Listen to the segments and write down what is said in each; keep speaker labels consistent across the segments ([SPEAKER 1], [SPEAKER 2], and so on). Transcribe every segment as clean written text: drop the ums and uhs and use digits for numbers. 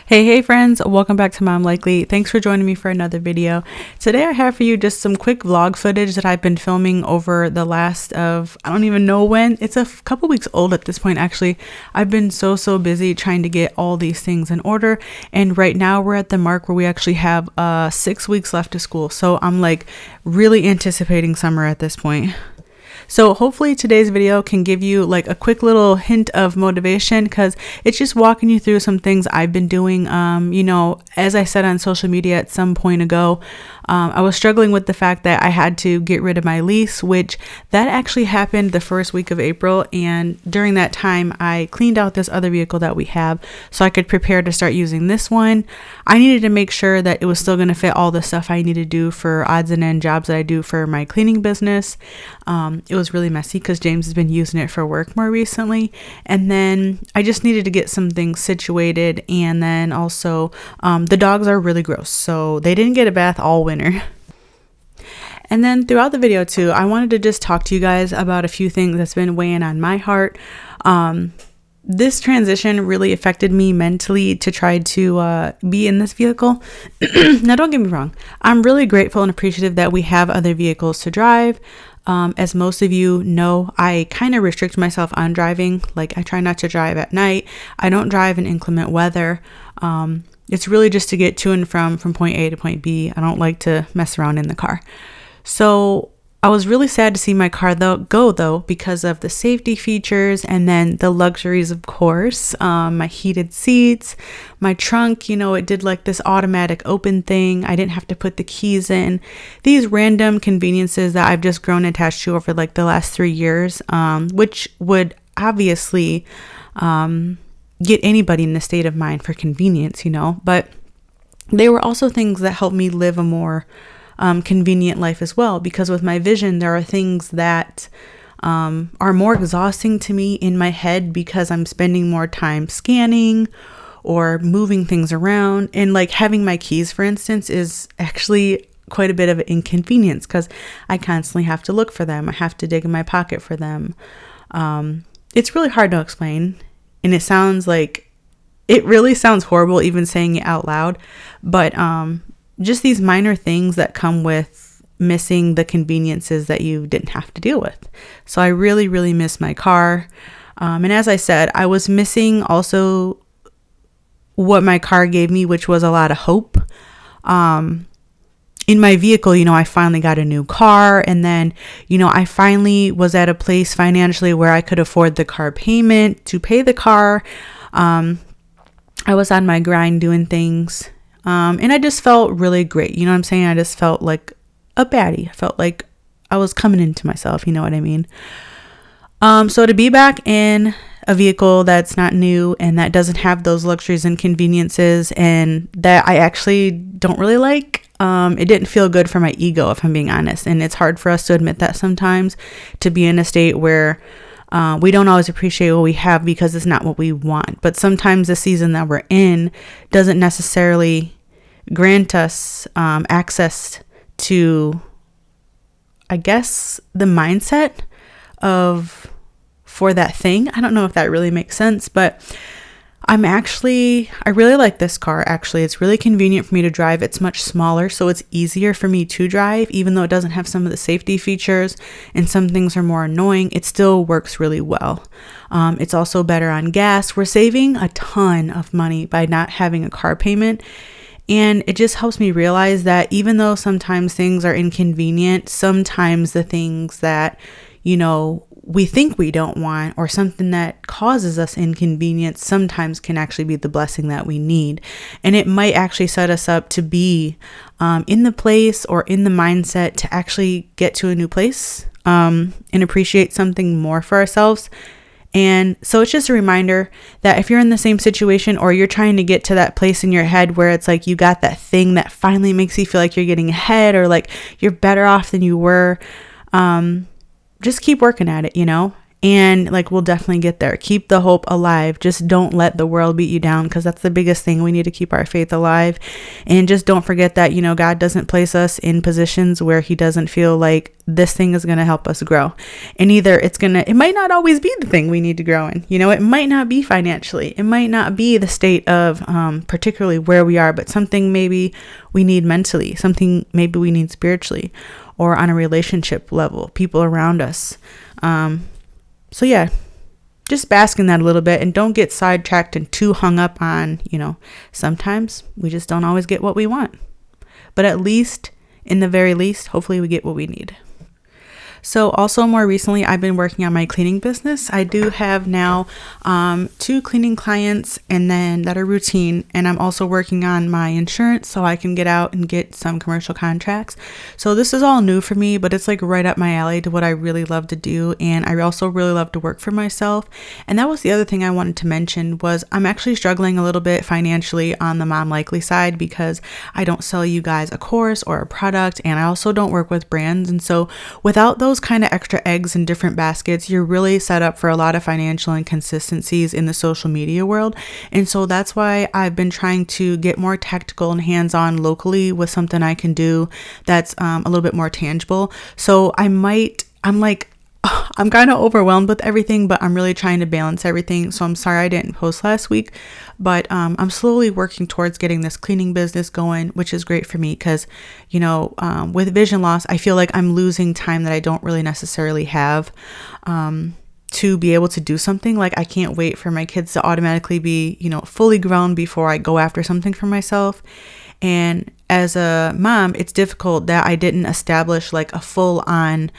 [SPEAKER 1] Hey friends, welcome back to Mom Likely. Thanks for joining me for another video. Today I have for you just some quick vlog footage that I've been filming over the last of, I don't even know when. It's a couple weeks old at this point actually. I've been so busy trying to get all these things in order, and right now we're at the mark where we actually have 6 weeks left of school. So I'm like really anticipating summer at this point. So hopefully today's video can give you like a quick little hint of motivation, because it's just walking you through some things I've been doing. As I said on social media at some point ago, I was struggling with the fact that I had to get rid of my lease, which that actually happened the first week of April. And during that time, I cleaned out this other vehicle that we have so I could prepare to start using this one. I needed to make sure that it was still going to fit all the stuff I need to do for odds and end jobs that I do for my cleaning business. It was really messy because James has been using it for work more recently. And then I just needed to get some things situated. And then also the dogs are really gross, so they didn't get a bath all winter. And then throughout the video too, I wanted to just talk to you guys about a few things that's been weighing on my heart. This transition really affected me mentally to try to be in this vehicle. Now, don't get me wrong. I'm really grateful and appreciative that we have other vehicles to drive. As most of you know, I kind of restrict myself on driving. Like, I try not to drive at night. I don't drive in inclement weather. It's really just to get to and from point A to point B. I don't like to mess around in the car. So I was really sad to see my car go because of the safety features and then the luxuries, of course. My heated seats, my trunk, it did like this automatic open thing. I didn't have to put the keys in. These random conveniences that I've just grown attached to over like the last 3 years, which would obviously get anybody in the state of mind for convenience, but they were also things that helped me live a more convenient life as well, because with my vision, there are things that are more exhausting to me in my head because I'm spending more time scanning or moving things around. And like having my keys, for instance, is actually quite a bit of an inconvenience because I constantly have to look for them. I have to dig in my pocket for them. It's really hard to explain. And it really sounds horrible even saying it out loud, but just these minor things that come with missing the conveniences that you didn't have to deal with. So I really miss my car. And as I said, I was missing also what my car gave me, which was a lot of hope. In my vehicle, I finally got a new car, and then, I finally was at a place financially where I could afford the car payment to pay the car. I was on my grind doing things, and I just felt really great. You know what I'm saying? I just felt like a baddie. I felt like I was coming into myself. You know what I mean? So to be back in a vehicle that's not new and that doesn't have those luxuries and conveniences and that I actually don't really like, it didn't feel good for my ego, if I'm being honest. And it's hard for us to admit that sometimes, to be in a state where we don't always appreciate what we have because it's not what we want. But sometimes the season that we're in doesn't necessarily grant us access to, I guess, the mindset for that thing. I don't know if that really makes sense, but I really like this car. Actually, it's really convenient for me to drive. It's much smaller, so it's easier for me to drive, even though it doesn't have some of the safety features and some things are more annoying. It still works really well. It's also better on gas. We're saving a ton of money by not having a car payment. And it just helps me realize that even though sometimes things are inconvenient, sometimes the things that, we think we don't want, or something that causes us inconvenience, sometimes can actually be the blessing that we need. And it might actually set us up to be in the place or in the mindset to actually get to a new place and appreciate something more for ourselves. And so it's just a reminder that if you're in the same situation or you're trying to get to that place in your head where it's like you got that thing that finally makes you feel like you're getting ahead or like you're better off than you were, just keep working at it, And like, we'll definitely get there. Keep the hope alive. Just don't let the world beat you down, because that's the biggest thing. We need to keep our faith alive. And just don't forget that, you know, God doesn't place us in positions where he doesn't feel like this thing is going to help us grow. And either it might not always be the thing we need to grow in. You know, it might not be financially. It might not be the state of particularly where we are, but something maybe we need mentally, something maybe we need spiritually, or on a relationship level, people around us. So yeah, just bask in that a little bit, and don't get sidetracked and too hung up on, you know, sometimes we just don't always get what we want. But at least, in the very least, hopefully we get what we need. So also more recently, I've been working on my cleaning business. I do have now 2 cleaning clients and then that are routine. And I'm also working on my insurance so I can get out and get some commercial contracts. So this is all new for me, but it's like right up my alley to what I really love to do. And I also really love to work for myself. And that was the other thing I wanted to mention was I'm actually struggling a little bit financially on the Mom Likely side, because I don't sell you guys a course or a product, and I also don't work with brands. And so without those kind of extra eggs in different baskets, you're really set up for a lot of financial inconsistencies in the social media world. And so that's why I've been trying to get more tactical and hands-on locally with something I can do that's a little bit more tangible. So I'm kind of overwhelmed with everything, but I'm really trying to balance everything. So I'm sorry I didn't post last week, but I'm slowly working towards getting this cleaning business going, which is great for me because, you know, with vision loss, I feel like I'm losing time that I don't really necessarily have to be able to do something. Like, I can't wait for my kids to automatically be, you know, fully grown before I go after something for myself. And as a mom, it's difficult that I didn't establish like a full-on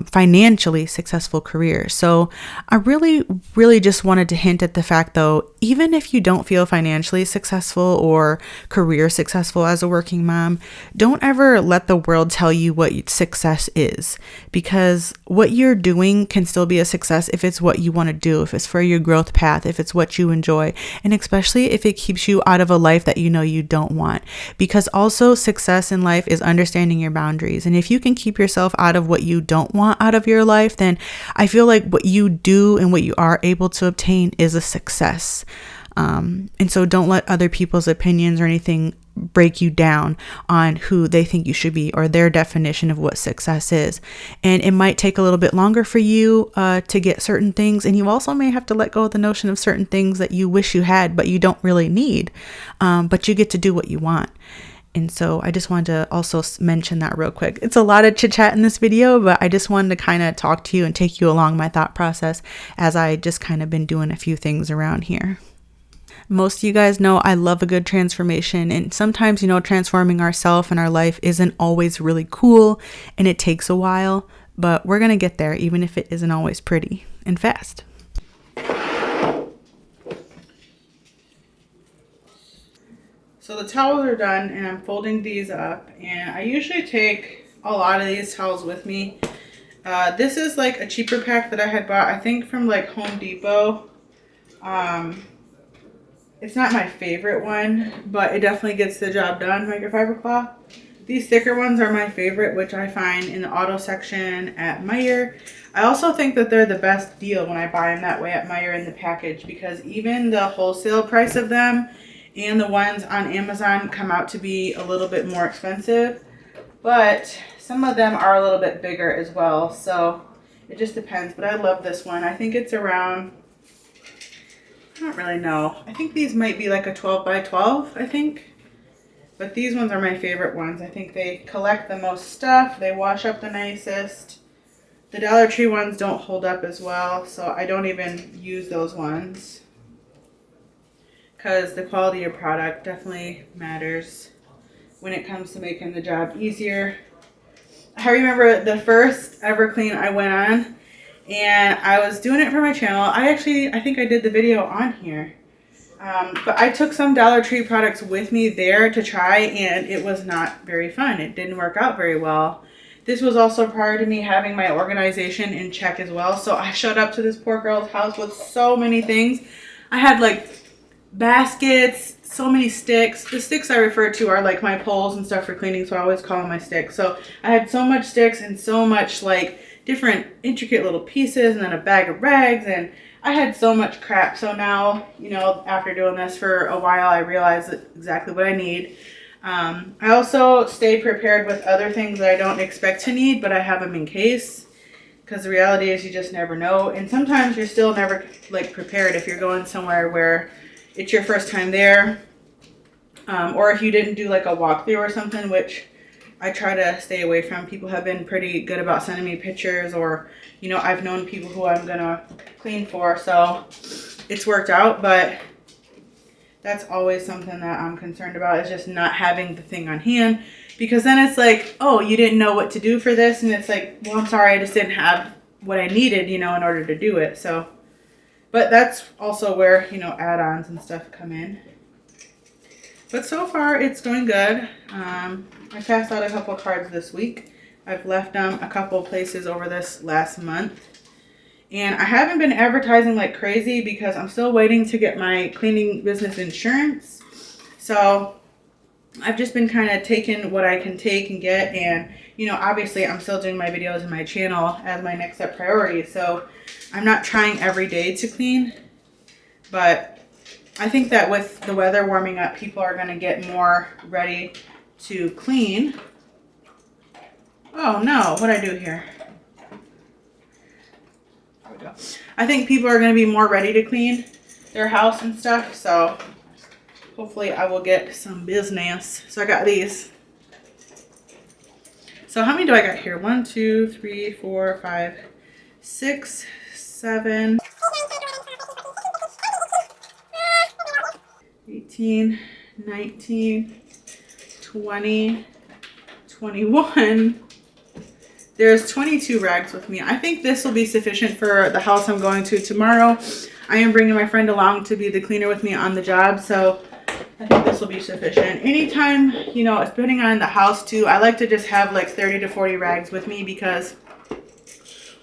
[SPEAKER 1] financially successful career. So I really just wanted to hint at the fact, though, even if you don't feel financially successful or career successful as a working mom, don't ever let the world tell you what success is, because what you're doing can still be a success if it's what you want to do, if it's for your growth path, if it's what you enjoy, and especially if it keeps you out of a life that you know you don't want. Because also, success in life is understanding your boundaries. And if you can keep yourself out of what you don't want out of your life, then I feel like what you do and what you are able to obtain is a success. And so don't let other people's opinions or anything break you down on who they think you should be or their definition of what success is. And it might take a little bit longer for you to get certain things. And you also may have to let go of the notion of certain things that you wish you had, but you don't really need. But you get to do what you want. And so I just wanted to also mention that real quick. It's a lot of chit chat in this video, but I just wanted to kind of talk to you and take you along my thought process as I just kind of been doing a few things around here. Most of you guys know I love a good transformation, and sometimes, you know, transforming ourselves and our life isn't always really cool and it takes a while, but we're going to get there even if it isn't always pretty and fast. So the towels are done and I'm folding these up, and I usually take a lot of these towels with me. This is like a cheaper pack that I had bought, I think from like Home Depot. It's not my favorite one, but it definitely gets the job done, microfiber cloth. These thicker ones are my favorite, which I find in the auto section at Meijer. I also think that they're the best deal when I buy them that way at Meijer in the package, because even the wholesale price of them and the ones on Amazon come out to be a little bit more expensive, but some of them are a little bit bigger as well, so it just depends. But I love this one. I think it's around, I don't really know, I think these might be like a 12 by 12, I think. But these ones are my favorite ones. I think they collect the most stuff, they wash up the nicest. The Dollar Tree ones don't hold up as well, so I don't even use those ones, because the quality of product definitely matters when it comes to making the job easier. I remember the first ever clean I went on, and I was doing it for my channel. I think I did the video on here. But I took some Dollar Tree products with me there to try, and it was not very fun. It didn't work out very well. This was also prior to me having my organization in check as well. So I showed up to this poor girl's house with so many things. I had like baskets, so many sticks. The sticks I refer to are like my poles and stuff for cleaning, so I always call them my sticks. So I had so much sticks and so much like different intricate little pieces and then a bag of rags, and I had so much crap. So now, you know, after doing this for a while, I realized exactly what I need. I also stay prepared with other things that I don't expect to need, but I have them in case, because the reality is you just never know. And sometimes you're still never like prepared if you're going somewhere where it's your first time there, or if you didn't do like a walkthrough or something, which I try to stay away from. People have been pretty good about sending me pictures, or, you know, I've known people who I'm gonna clean for, so it's worked out. But that's always something that I'm concerned about, is just not having the thing on hand, because then it's like, oh, you didn't know what to do for this, and it's like, well, I'm sorry, I just didn't have what I needed, you know, in order to do it. So, but that's also where, you know, add-ons and stuff come in. But so far, it's going good. I passed out a couple cards this week. I've left them a couple places over this last month. And I haven't been advertising like crazy because I'm still waiting to get my cleaning business insurance. So I've just been kind of taking what I can take and get. And, you know, obviously I'm still doing my videos and my channel as my next step priority. So I'm not trying every day to clean. But I think that with the weather warming up, people are going to get more ready to clean. Oh no, what'd I do here? There we go. I think people are going to be more ready to clean their house and stuff, so hopefully I will get some business. So I got these. So how many do I got here? 1, 2, 3, 4, 5, 6, 7, 18, 19, 20, 21. There's 22 rags with me. I think this will be sufficient for the house I'm going to tomorrow. I am bringing my friend along to be the cleaner with me on the job, so I think this will be sufficient. Anytime, you know, depending on the house too, I like to just have like 30 to 40 rags with me, because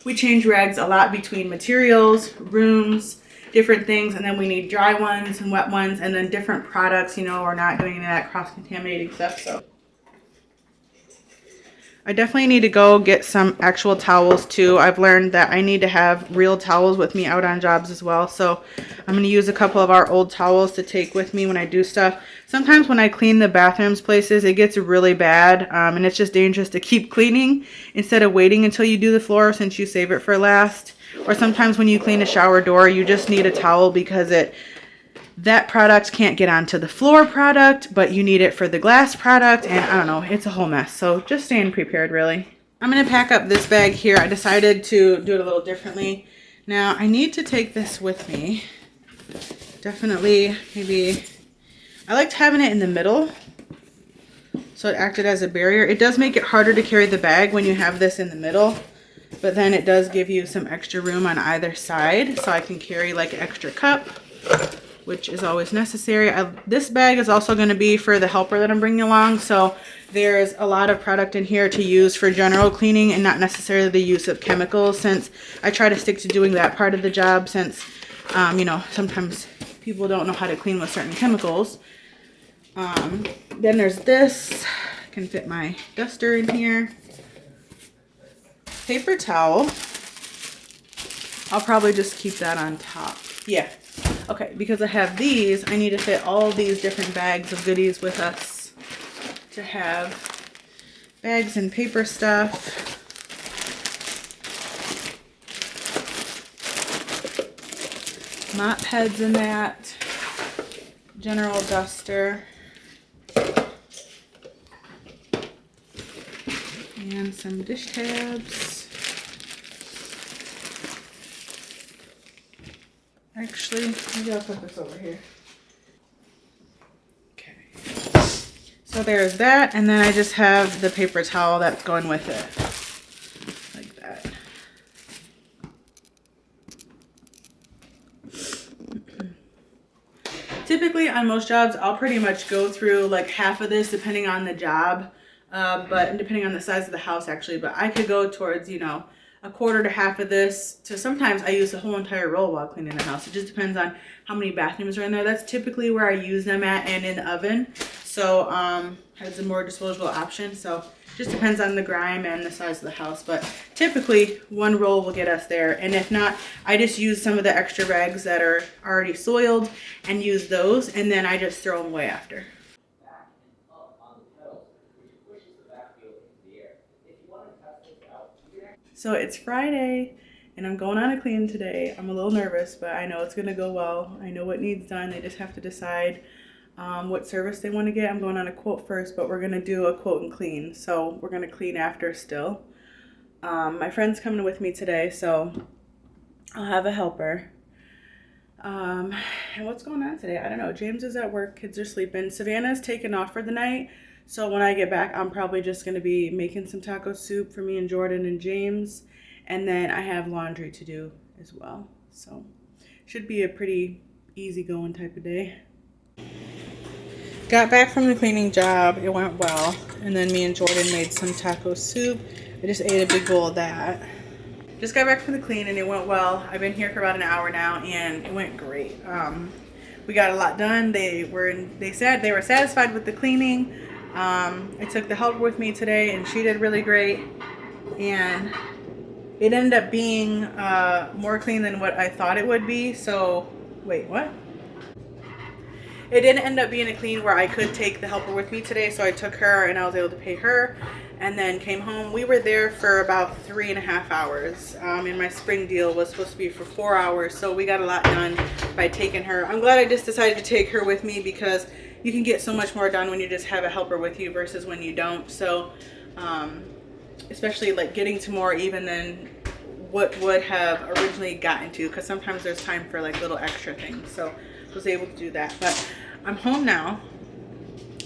[SPEAKER 1] we change rags a lot between materials, rooms, different things, and then we need dry ones and wet ones, and then different products, you know, we're not doing any of that cross-contaminating stuff. So I definitely need to go get some actual towels too. I've learned that I need to have real towels with me out on jobs as well. So I'm going to use a couple of our old towels to take with me when I do stuff. Sometimes when I clean the bathrooms places, it gets really bad, and it's just dangerous to keep cleaning instead of waiting until you do the floor, since you save it for last. Or sometimes when you clean a shower door, you just need a towel because that product can't get onto the floor product, but you need it for the glass product, and I don't know, it's a whole mess. So just staying prepared, really. I'm going to pack up this bag here. I decided to do it a little differently. Now, I need to take this with me. Definitely, maybe, I liked having it in the middle, so it acted as a barrier. It does make it harder to carry the bag when you have this in the middle, but then it does give you some extra room on either side, so I can carry like an extra cup, which is always necessary. This bag is also going to be for the helper that I'm bringing along, so there's a lot of product in here to use for general cleaning and not necessarily the use of chemicals, since I try to stick to doing that part of the job, since you know, sometimes people don't know how to clean with certain chemicals. Then there's this. I can fit my duster in here. Paper towel. I'll probably just keep that on top. Yeah. Okay, because I have these, I need to fit all these different bags of goodies with us to have bags and paper stuff. Mop heads in that. General duster. And some dish tabs. Actually, maybe I'll put this over here. Okay. So there's that, and then I just have the paper towel that's going with it. Like that. Typically on most jobs, I'll pretty much go through like half of this depending on the job, but depending on the size of the house actually, but I could go towards, you know, a quarter to half of this, to sometimes I use the whole entire roll while cleaning the house. It just depends on how many bathrooms are in there. That's typically where I use them at, and in the oven. So has a more disposable option. So just depends on the grime and the size of the house. But typically one roll will get us there. And if not, I just use some of the extra rags that are already soiled and use those. And then I just throw them away after. So it's Friday and I'm going on a clean today. I'm a little nervous, but I know it's gonna go well. I know what needs done. They just have to decide what service they want to get. I'm going on a quote first, but we're gonna do a quote and clean. So we're gonna clean after still. My friend's coming with me today, so I'll have a helper. And what's going on today? I don't know. James is at work, kids are sleeping. Savannah's taken off for the night. So when I get back, I'm probably just going to be making some taco soup for me and Jordan and James. And then I have laundry to do as well. So should be a pretty easygoing type of day. Got back from the cleaning job. It went well. And then me and Jordan made some taco soup. I just ate a big bowl of that. Just got back from the clean and it went well. I've been here for about an hour now and it went great. We got a lot done. They were satisfied with the cleaning. I took the helper with me today and she did really great, and it ended up being more clean than what I thought it would be. So wait, what? It didn't end up being a clean where I could take the helper with me today, so I took her and I was able to pay her and then came home. We were there for about 3.5 hours, and my spring deal was supposed to be for 4 hours, so we got a lot done by taking her. I'm glad I just decided to take her with me because you can get so much more done when you just have a helper with you versus when you don't. So especially like getting to more even than what would have originally gotten to, because sometimes there's time for like little extra things. So I was able to do that. But I'm home now.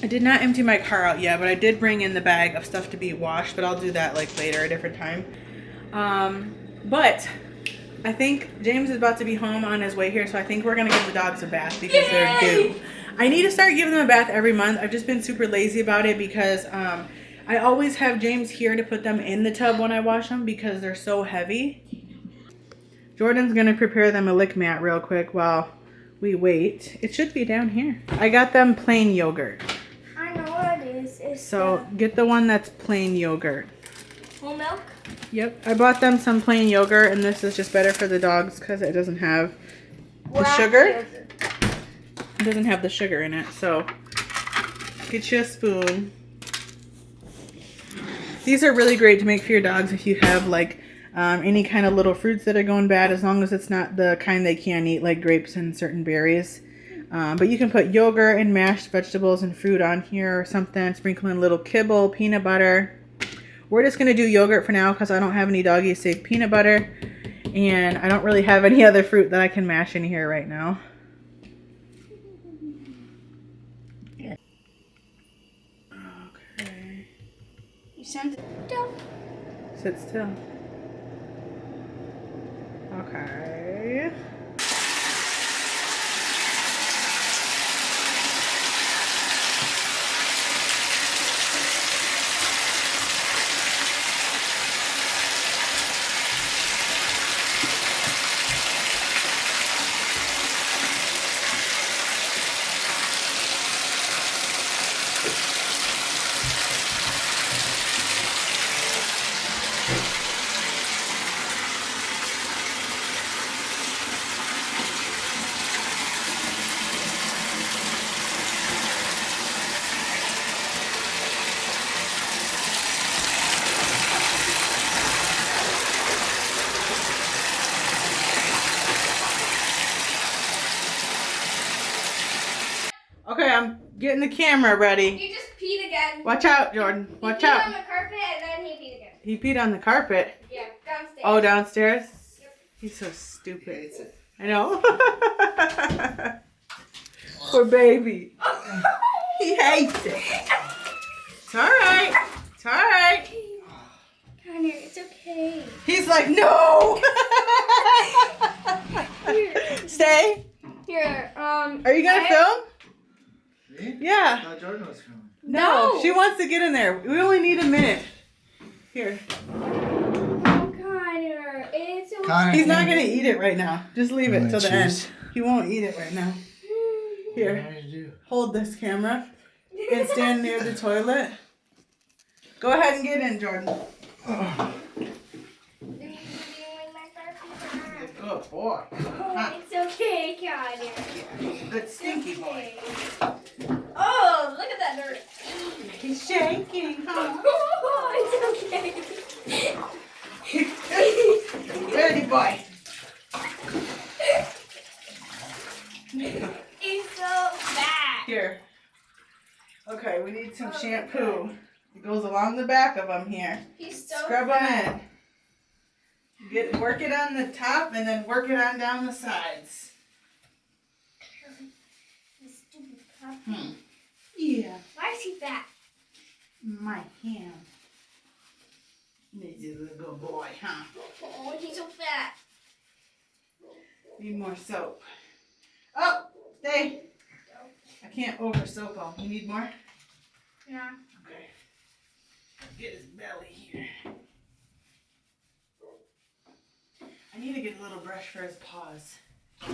[SPEAKER 1] I did not empty my car out yet, but I did bring in the bag of stuff to be washed, but I'll do that like later, a different time. But I think James is about to be home on his way here, so I think we're gonna give the dogs a bath because they're due. I need to start giving them a bath every month. I've just been super lazy about it because I always have James here to put them in the tub when I wash them because they're so heavy. Jordan's gonna prepare them a lick mat real quick while we wait. It should be down here. I got them plain yogurt.
[SPEAKER 2] I know what it is. It's
[SPEAKER 1] So get the one that's plain yogurt.
[SPEAKER 2] whole milk?
[SPEAKER 1] Yep, I bought them some plain yogurt, and this is just better for the dogs because it doesn't have the sugar. It doesn't have the sugar in it, so get you a spoon. These are really great to make for your dogs if you have like any kind of little fruits that are going bad, as long as it's not the kind they can't eat, like grapes and certain berries. But you can put yogurt and mashed vegetables and fruit on here or something. Sprinkle in a little kibble, peanut butter. We're just going to do yogurt for now because I don't have any doggies save peanut butter. And I don't really have any other fruit that I can mash in here right now. Okay.
[SPEAKER 2] You sent it down.
[SPEAKER 1] Sit still. Okay. Okay, I'm getting the camera ready.
[SPEAKER 2] He just peed again.
[SPEAKER 1] Watch out, Jordan. Watch
[SPEAKER 2] he peed
[SPEAKER 1] out.
[SPEAKER 2] on the carpet and then he peed again.
[SPEAKER 1] He peed on the carpet.
[SPEAKER 2] Yeah, downstairs.
[SPEAKER 1] Oh, downstairs?
[SPEAKER 2] Yep.
[SPEAKER 1] He's so stupid. I know. Poor baby. He hates it. It's alright. It's alright.
[SPEAKER 2] Connor, it's okay.
[SPEAKER 1] He's like, no.
[SPEAKER 2] Here.
[SPEAKER 1] Stay.
[SPEAKER 2] Here,
[SPEAKER 1] Are you going to film?
[SPEAKER 3] Me?
[SPEAKER 1] Yeah.
[SPEAKER 3] I thought Jordan was filming.
[SPEAKER 1] No, she wants to get in there. We only need a minute. Here.
[SPEAKER 2] Oh, Connor, it's okay.
[SPEAKER 3] Connor,
[SPEAKER 1] He's not going to eat it right now. Just leave it till the end.
[SPEAKER 3] Cheese.
[SPEAKER 1] He won't eat it right now.
[SPEAKER 3] What
[SPEAKER 1] Here.
[SPEAKER 3] did you do?
[SPEAKER 1] Hold this camera. and stand near the toilet? Go ahead and get in, Jordan. Good boy.
[SPEAKER 2] It's okay, Connor.
[SPEAKER 1] Good stinky boy.
[SPEAKER 2] Oh, look at that dirt.
[SPEAKER 1] He's shaking, huh?
[SPEAKER 2] Oh, it's okay.
[SPEAKER 1] Dirty boy.
[SPEAKER 2] He's so fat.
[SPEAKER 1] Here. Okay, we need some shampoo. It goes along the back of them here.
[SPEAKER 2] He's so
[SPEAKER 1] Scrub
[SPEAKER 2] fat.
[SPEAKER 1] them in. Work it on the top and then work it on down the sides.
[SPEAKER 2] You stupid puppy.
[SPEAKER 1] Yeah.
[SPEAKER 2] Why is he fat?
[SPEAKER 1] My hand. He's a good boy, huh?
[SPEAKER 2] Oh, he's so fat.
[SPEAKER 1] Need more soap. Oh, stay. I can't over soap him. You need more?
[SPEAKER 2] Yeah.
[SPEAKER 1] Okay. Get his belly here. I need to get a little brush for his paws. I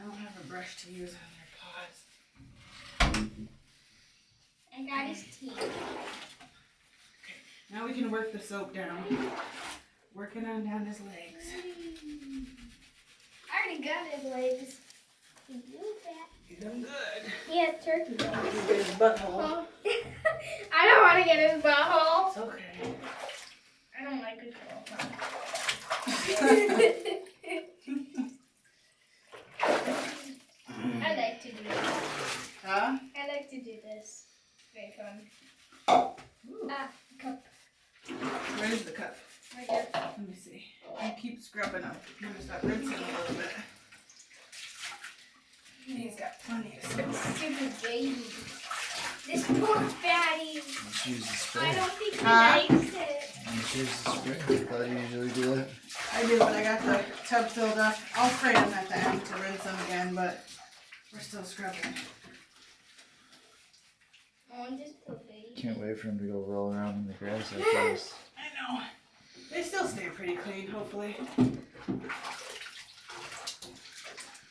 [SPEAKER 1] don't have a brush to use on their paws.
[SPEAKER 2] I got his teeth.
[SPEAKER 1] Okay. Now we can work the soap down. Work it on down his legs.
[SPEAKER 2] I already got his legs. He's so fat.
[SPEAKER 1] Get him good.
[SPEAKER 2] He has turkey legs.
[SPEAKER 1] Get his butthole.
[SPEAKER 2] Oh. I don't want to get his butthole.
[SPEAKER 1] It's okay.
[SPEAKER 2] I don't like his butthole. I like to do this.
[SPEAKER 1] Huh?
[SPEAKER 2] I like to do this. Very fun.
[SPEAKER 1] Ooh.
[SPEAKER 2] Cup.
[SPEAKER 1] Where's the cup?
[SPEAKER 2] Right here.
[SPEAKER 1] Let me see. I keep scrubbing up. I'm gonna start rinsing a little bit. He's got plenty of soap.
[SPEAKER 2] Stupid baby. This poor fatty.
[SPEAKER 3] Let's use the
[SPEAKER 2] I
[SPEAKER 3] spray.
[SPEAKER 2] don't think he
[SPEAKER 1] Huh?
[SPEAKER 2] likes it.
[SPEAKER 3] Let's use the spray. I thought you usually do that.
[SPEAKER 1] I do, but I got the tub filled up. I'll spray them at the end to rinse them again, but we're still scrubbing.
[SPEAKER 2] Oh, this poor baby.
[SPEAKER 3] Can't wait for him to go roll around in the grass like this.
[SPEAKER 1] I know. They still stay pretty clean, hopefully.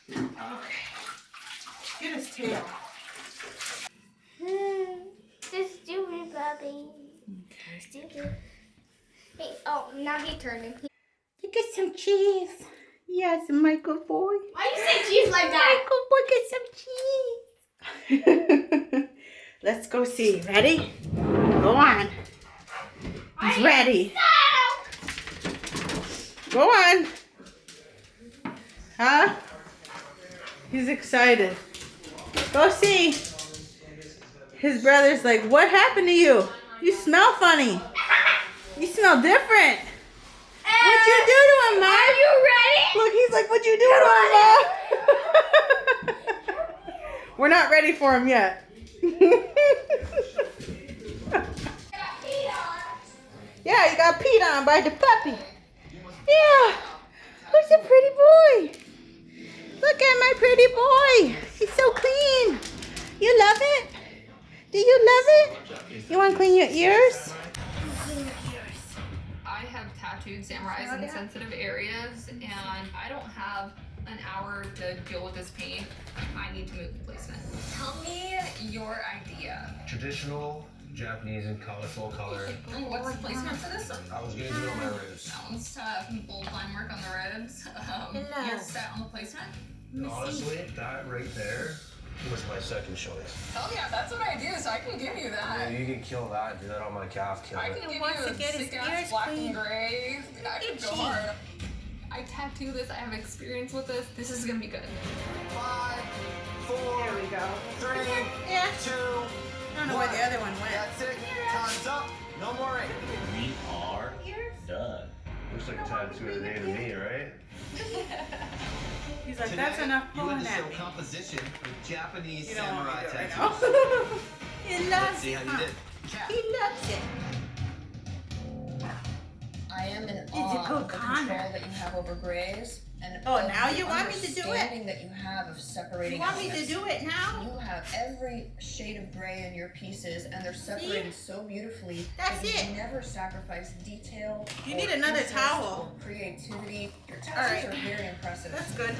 [SPEAKER 1] Okay. Get his tail.
[SPEAKER 2] This stupid puppy.
[SPEAKER 1] Okay.
[SPEAKER 2] Stupid. Hey, oh, now he turned him.
[SPEAKER 1] Look at some cheese. Yes, Michael boy.
[SPEAKER 2] Why you say cheese like that?
[SPEAKER 1] Michael boy, get some cheese. Let's go see. Ready? Go on. He's ready. Go on. Huh? He's excited. Go see. His brother's like, what happened to you? You smell funny. You smell different. What'd you do to him, Mom?
[SPEAKER 2] Are you ready?
[SPEAKER 1] Look, he's like, what'd you do to him, Mom? We're not ready for him yet. Yeah, you got peed on by the puppy. Yeah. Who's a pretty boy? Look at my pretty boy. He's so clean. You love it? Do you love it? You want to clean your ears?
[SPEAKER 4] I have tattooed samurais in sensitive areas, and I don't have an hour to deal with this pain. I need to move the placement. Tell me your idea.
[SPEAKER 5] Traditional Japanese and colorful color.
[SPEAKER 4] What's the placement for this?
[SPEAKER 5] I was gonna do it on my ribs.
[SPEAKER 4] That one's tough. Bold line work on the ribs. You're set on the placement?
[SPEAKER 5] Honestly, that right there was my second choice.
[SPEAKER 4] Oh yeah, that's what I do, so I can give you
[SPEAKER 5] Yeah,
[SPEAKER 4] that.
[SPEAKER 5] you can kill that, do that on my calf, kill
[SPEAKER 4] I
[SPEAKER 5] it.
[SPEAKER 4] can give
[SPEAKER 1] wants
[SPEAKER 4] you
[SPEAKER 1] to
[SPEAKER 4] a
[SPEAKER 1] get his
[SPEAKER 4] sick ass
[SPEAKER 1] ears
[SPEAKER 4] black
[SPEAKER 1] clean.
[SPEAKER 4] and gray. I could go hard. I tattoo this. I have experience with this. This is gonna be good.
[SPEAKER 5] 5, 4,
[SPEAKER 1] There we go.
[SPEAKER 5] 3,
[SPEAKER 1] Yeah.
[SPEAKER 5] 2,
[SPEAKER 1] I don't know where the other one went.
[SPEAKER 5] that's it. Time's up. No more ink.
[SPEAKER 6] We are done.
[SPEAKER 5] Looks like a tattoo of the day to me, right?
[SPEAKER 1] He's like, that's enough pulling at me.
[SPEAKER 7] composition with Japanese
[SPEAKER 1] You don't want me
[SPEAKER 7] samurai
[SPEAKER 1] to do it
[SPEAKER 7] tattoos.
[SPEAKER 1] right now. He loves
[SPEAKER 7] See
[SPEAKER 1] it.
[SPEAKER 7] how you
[SPEAKER 1] Huh?
[SPEAKER 7] did.
[SPEAKER 1] He loves it.
[SPEAKER 8] I am in
[SPEAKER 1] a
[SPEAKER 8] awe
[SPEAKER 1] good
[SPEAKER 8] of the
[SPEAKER 1] Connor.
[SPEAKER 8] control that you have over grays and
[SPEAKER 1] Oh,
[SPEAKER 8] of
[SPEAKER 1] now
[SPEAKER 8] the
[SPEAKER 1] you want me to do it?
[SPEAKER 8] understanding that you have of separating
[SPEAKER 1] You want me to
[SPEAKER 8] elements.
[SPEAKER 1] do it now?
[SPEAKER 8] You have every shade of gray in your pieces, and they're separated so beautifully
[SPEAKER 1] That's
[SPEAKER 8] that you
[SPEAKER 1] it.
[SPEAKER 8] never sacrifice detail.
[SPEAKER 1] You
[SPEAKER 8] or
[SPEAKER 1] need another
[SPEAKER 8] interest
[SPEAKER 1] towel.
[SPEAKER 8] Or creativity. Your tattoos
[SPEAKER 1] All right.
[SPEAKER 8] are very impressive.
[SPEAKER 1] That's good.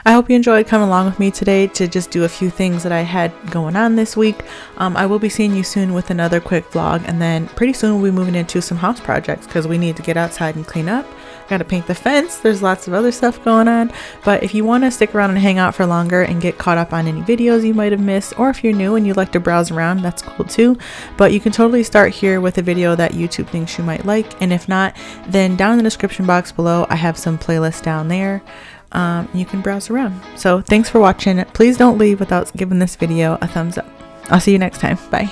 [SPEAKER 1] I hope you enjoyed coming along with me today to just do a few things that I had going on this week. I will be seeing you soon with another quick vlog, and then pretty soon we'll be moving into some house projects because we need to get outside and clean up. Got to paint the fence. There's lots of other stuff going on. But if you want to stick around and hang out for longer and get caught up on any videos you might have missed, or if you're new and you like to browse around, that's cool too. But you can totally start here with a video that YouTube thinks you might like, and if not, then down in the description box below I have some playlists down there. You can browse around. So thanks for watching. Please don't leave without giving this video a thumbs up. I'll see you next time. Bye.